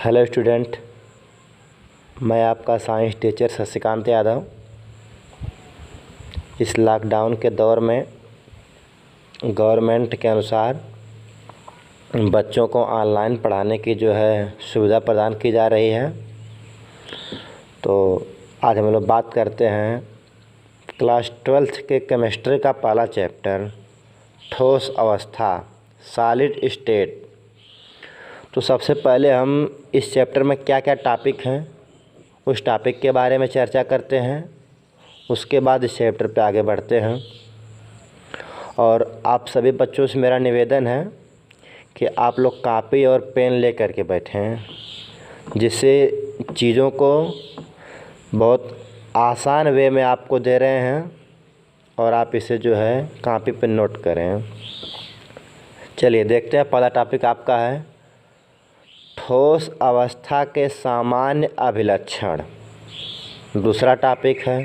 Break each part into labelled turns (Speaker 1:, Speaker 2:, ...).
Speaker 1: Hello student, मैं आपका science teacher Shashikant Yadav. इस लॉकडाउन के दौर में गवर्नमेंट के अनुसार बच्चों को ऑनलाइन पढ़ाने की सुविधा प्रदान की जा रही है। तो आज हम लोग बात करते हैं क्लास 12th के केमिस्ट्री का पहला चैप्टर ठोस अवस्था सॉलिड स्टेट। तो सबसे पहले हम इस चैप्टर में क्या क्या टॉपिक हैं उस टॉपिक के बारे में चर्चा करते हैं। उसके बाद इस चैप्टर पे आगे बढ़ते हैं। और आप सभी बच्चों से मेरा निवेदन है कि आप लोग कॉपी और पेन लेकर के बैठें, जिससे चीज़ों को बहुत आसान वे में आपको दे रहे हैं और आप इसे कॉपी पे नोट करें। चलिए देखते हैं, पहला टॉपिक आपका है ठोस अवस्था के सामान्य अभिलक्षण। दूसरा टॉपिक है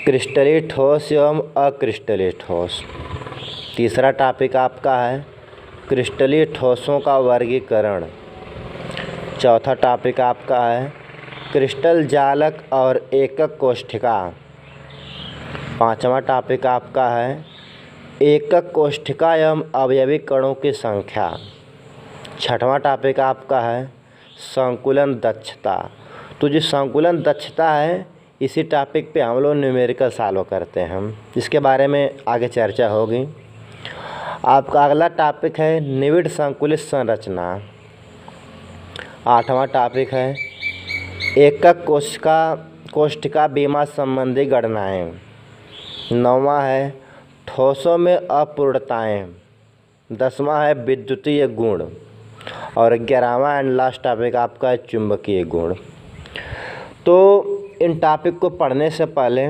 Speaker 1: क्रिस्टलीय ठोस एवं अक्रिस्टलीय ठोस। तीसरा टॉपिक आपका है क्रिस्टलीय ठोसों का वर्गीकरण। चौथा टॉपिक आपका है क्रिस्टल जालक और एकक कोष्ठिका। पांचवा टॉपिक आपका है एकक कोष्ठिका एवं अवयवी कणों की संख्या। छठवां टॉपिक आपका है संकुलन दक्षता। तो जो संकुलन दक्षता है, इसी टॉपिक पे हम लोग न्यूमेरिकल सॉल्व करते हैं, इसके बारे में आगे चर्चा होगी। आपका अगला टॉपिक है निविड़ संकुलित संरचना। आठवां टॉपिक है एकक कोष्ठिका बीमा संबंधी गणनाएं। नौवां है ठोसों में अपूर्णताएं। 10वां है विद्युतीय गुण। और 11वां एंड लास्ट टॉपिक आपका है चुंबकीय गुण। तो इन टॉपिक को पढ़ने से पहले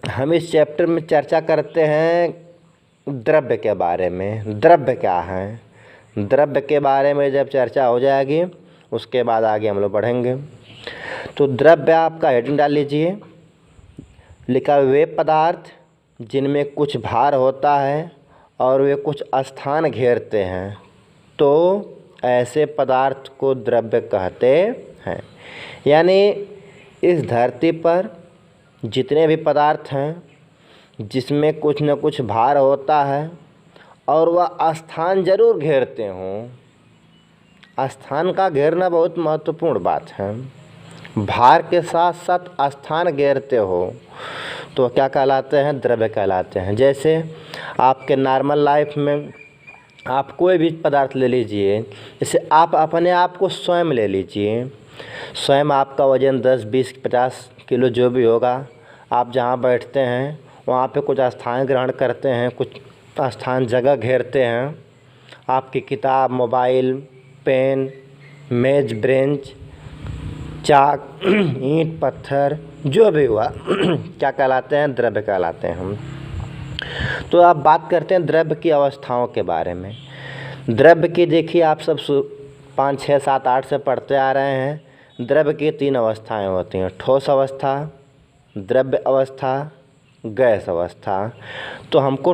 Speaker 1: हम इस चैप्टर में चर्चा करते हैं द्रव्य के बारे में। द्रव्य क्या है, द्रव्य के बारे में जब चर्चा हो जाएगी उसके बाद आगे हम लोग बढ़ेंगे। तो द्रव्य आपका हेडिंग डाल लीजिए। लिखा वे पदार्थ जिनमें कुछ भार होता है और वे कुछ स्थान घेरते हैं, तो ऐसे पदार्थ को द्रव्य कहते हैं। यानी इस धरती पर जितने भी पदार्थ हैं जिसमें कुछ न कुछ भार होता है और वह स्थान जरूर घेरते हों। स्थान का घेरना बहुत महत्वपूर्ण बात है। भार के साथ साथ स्थान घेरते हो तो क्या कहलाते हैं? द्रव्य कहलाते हैं। जैसे आपके नॉर्मल लाइफ में आप कोई भी पदार्थ ले लीजिए, जैसे आप अपने आप को स्वयं ले लीजिए। स्वयं आपका वज़न 10, 20, 50 किलो जो भी होगा, आप जहाँ बैठते हैं वहाँ पे कुछ स्थान ग्रहण करते हैं, कुछ स्थान जगह घेरते हैं। आपकी किताब, मोबाइल, पेन, मेज, ब्रेंच, चाक, ईंट, पत्थर जो भी हुआ क्या कहलाते हैं? द्रव्य कहलाते हैं हम। तो अब बात करते हैं द्रव्य की अवस्थाओं के बारे में। द्रव्य की देखिए, आप सब 5, 6, 7, 8 से पढ़ते आ रहे हैं। द्रव्य की 3 अवस्थाएं होती हैं, ठोस अवस्था, द्रव्य अवस्था, गैस अवस्था। तो हमको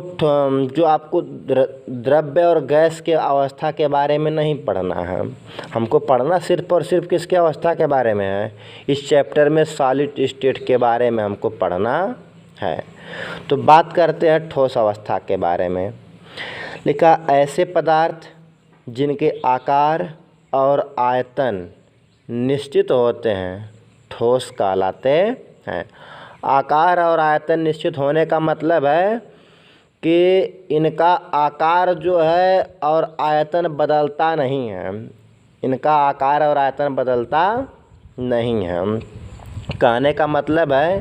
Speaker 1: जो आपको द्रव्य और गैस के अवस्था के बारे में नहीं पढ़ना है, हमको पढ़ना सिर्फ और सिर्फ किसके अवस्था के बारे में है? इस चैप्टर में सॉलिड स्टेट के बारे में हमको पढ़ना है। तो बात करते हैं ठोस अवस्था के बारे में। लिखा ऐसे पदार्थ जिनके आकार और आयतन निश्चित होते हैं ठोस कहलाते हैं। आकार और आयतन निश्चित होने का मतलब है कि इनका आकार जो है और आयतन बदलता नहीं है। इनका आकार और आयतन बदलता नहीं है। कहने का मतलब है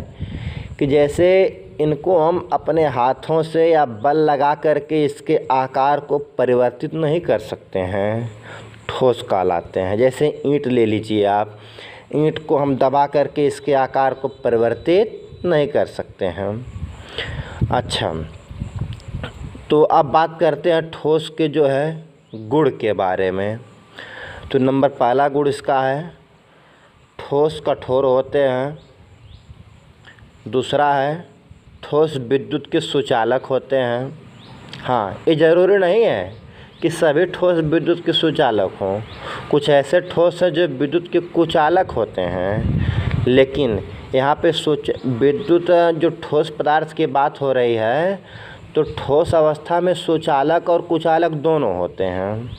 Speaker 1: कि जैसे इनको हम अपने हाथों से या बल लगा करके इसके आकार को परिवर्तित नहीं कर सकते हैं, ठोस कहलाते हैं। जैसे ईंट ले लीजिए आप, ईंट को हम दबा करके इसके आकार को परिवर्तित नहीं कर सकते हैं। अच्छा, तो अब बात करते हैं ठोस के गुण के बारे में। तो नंबर पहला गुण इसका है ठोस कठोर होते हैं। दूसरा है ठोस विद्युत के सुचालक होते हैं। हाँ, ये ज़रूरी नहीं है कि सभी ठोस विद्युत के सुचालक हों। कुछ ऐसे ठोस हैं जो विद्युत के कुचालक होते हैं, लेकिन यहाँ पे विद्युत जो ठोस पदार्थ की बात हो रही है, तो ठोस अवस्था में सुचालक और कुचालक दोनों होते हैं।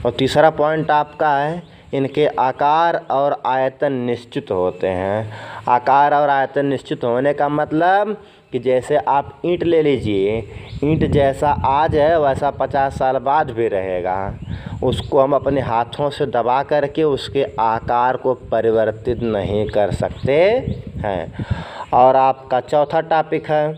Speaker 1: और तीसरा पॉइंट आपका है, इनके आकार और आयतन निश्चित होते हैं। आकार और आयतन निश्चित होने का मतलब कि जैसे आप ईंट ले लीजिए, ईंट जैसा आज है वैसा 50 साल बाद भी रहेगा। उसको हम अपने हाथों से दबा करके उसके आकार को परिवर्तित नहीं कर सकते हैं। और आपका चौथा टॉपिक है,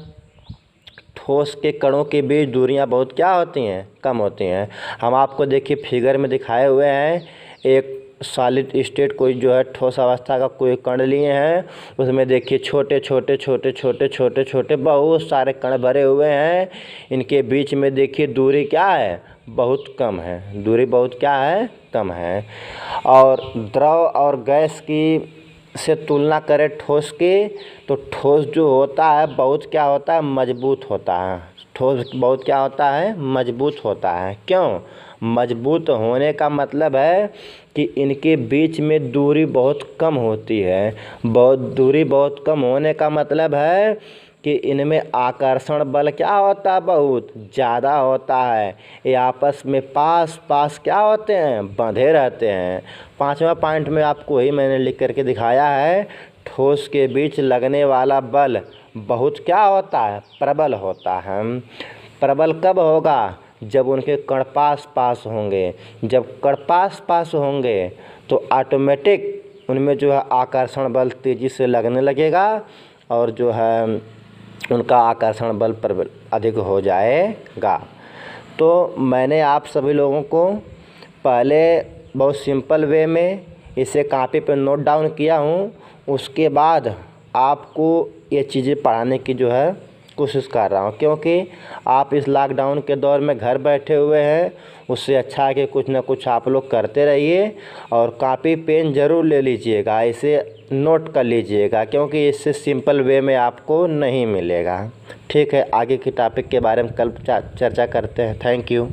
Speaker 1: ठोस के कणों के बीच दूरियां बहुत क्या होती हैं, कम होती हैं। हम आपको देखिए फिगर में दिखाए हुए हैं, एक सॉलिड स्टेट कोई जो है ठोस अवस्था का कोई कण लिए हैं, उसमें देखिए छोटे छोटे छोटे छोटे छोटे छोटे बहुत सारे कण भरे हुए हैं। इनके बीच में देखिए दूरी क्या है, बहुत कम है, दूरी बहुत क्या है, कम है। और द्रव और गैस की से तुलना करें ठोस की, तो ठोस जो होता है बहुत क्या होता है, मजबूत होता है। ठोस बहुत क्या होता है, मजबूत होता है। क्यों मजबूत होने का मतलब है कि इनके बीच में दूरी बहुत कम होती है। दूरी बहुत कम होने का मतलब है कि इनमें आकर्षण बल क्या होता है, बहुत ज़्यादा होता है। ये आपस में पास पास क्या होते हैं, बंधे रहते हैं। पांचवा पॉइंट में आपको वही मैंने लिख करके दिखाया है, ठोस के बीच लगने वाला बल बहुत क्या होता है, प्रबल होता है। प्रबल कब होगा, जब उनके कण पास पास होंगे। जब कण पास पास होंगे तो ऑटोमेटिक उनमें जो है आकर्षण बल तेज़ी से लगने लगेगा और जो है उनका आकर्षण बल प्रबल अधिक हो जाएगा। तो मैंने आप सभी लोगों को पहले बहुत सिंपल वे में इसे कॉपी पर नोट डाउन किया हूँ, उसके बाद आपको ये चीज़ें पढ़ाने की जो है कोशिश कर रहा हूँ, क्योंकि आप इस लॉकडाउन के दौर में घर बैठे हुए हैं। उससे अच्छा है कि कुछ ना कुछ आप लोग करते रहिए और कॉपी पेन ज़रूर ले लीजिएगा, इसे नोट कर लीजिएगा, क्योंकि इससे सिंपल वे में आपको नहीं मिलेगा। ठीक है, आगे के टॉपिक के बारे में कल चर्चा करते हैं। Thank you.